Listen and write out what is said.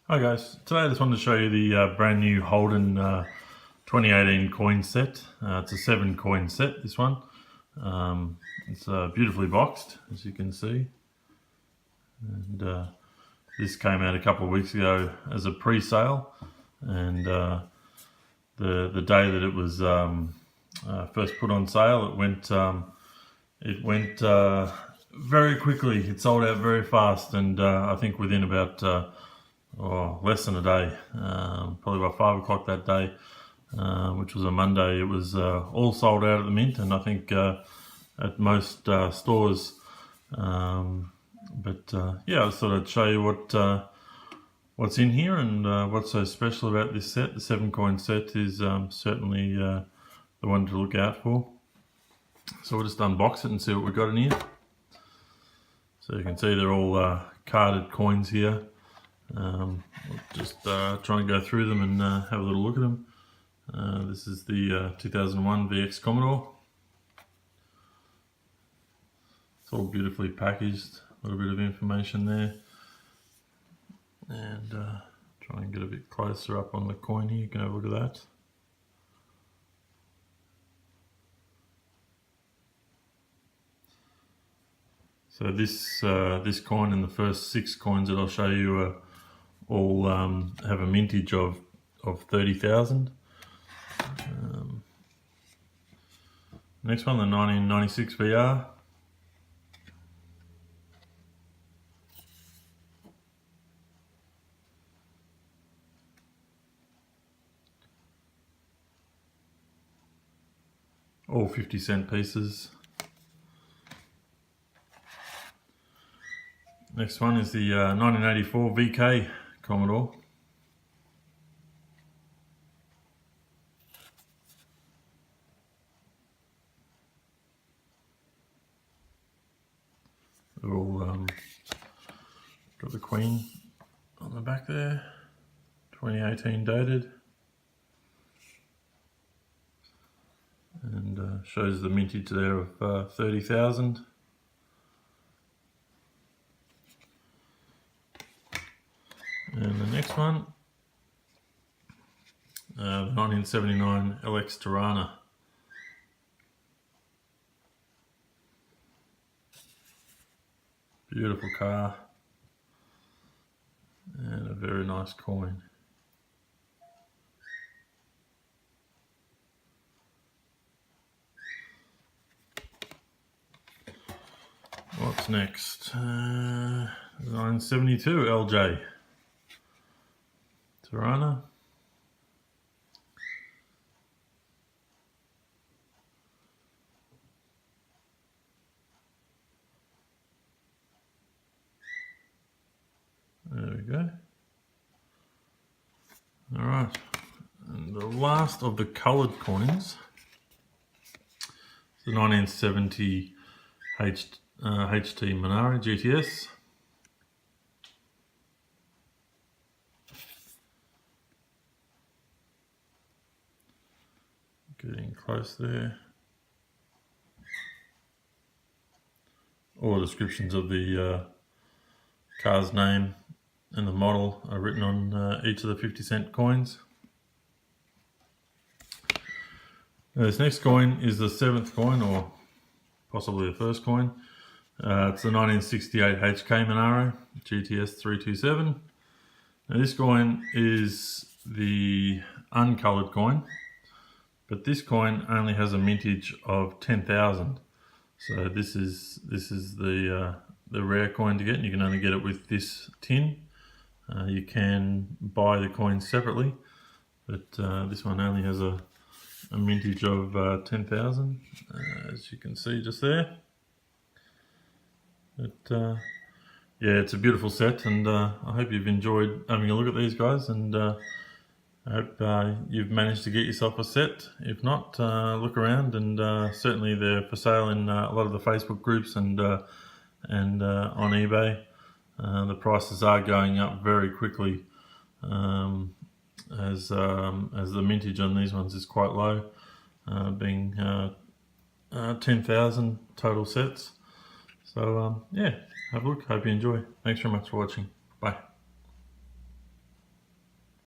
Hi guys, today I just wanted to show you the brand new Holden 2018 coin set. It's a 7 coin set, this one. It's beautifully boxed, as you can see. And this came out a couple of weeks ago as a pre-sale. And the day that it was first put on sale, it went very quickly. It sold out very fast, and I think within about less than a day, probably by 5 o'clock that day, which was a Monday, it was all sold out at the Mint, and I think at most stores. Yeah, I just thought I'd show you what's in here and what's so special about this set. The 7 coin set is certainly the one to look out for. So we'll just unbox it and see what we've got in here. So you can see they're all carded coins here. We'll just try and go through them and have a little look at them. This is the 2001 VX Commodore. It's all beautifully packaged, a little bit of information there. And try and get a bit closer up on the coin here, you can have a look at that. So this coin and the first 6 coins that I'll show you all have a mintage of 30,000. Next one, the 1996 VR. All 50-cent pieces. Next one is the 1984 VK Commodore. They're all got the Queen on the back there, 2018 dated, and shows the mintage there of 30,000. And the next one, the 1979 LX Tirana. Beautiful car and a very nice coin. What's next? 1972 LJ Tirana. There we go. All right, and the last of the coloured coins, the 1970 HT Minari GTS. Getting close there. All the descriptions of the car's name and the model are written on each of the 50-cent coins. Now this next coin is the 7th coin, or possibly the first coin. It's the 1968 HK Minari GTS 327. Now this coin is the uncoloured coin, but this coin only has a mintage of 10,000. So this is the rare coin to get, and you can only get it with this tin. You can buy the coins separately, but this one only has a mintage of 10,000, as you can see just there. But yeah, it's a beautiful set, and I hope you've enjoyed having a look at these guys, and I hope you've managed to get yourself a set. If not, look around, and certainly they're for sale in a lot of the Facebook groups and on eBay. The prices are going up very quickly, as the mintage on these ones is quite low, being 10,000 total sets. So yeah, have a look. Hope you enjoy. Thanks very much for watching. Bye.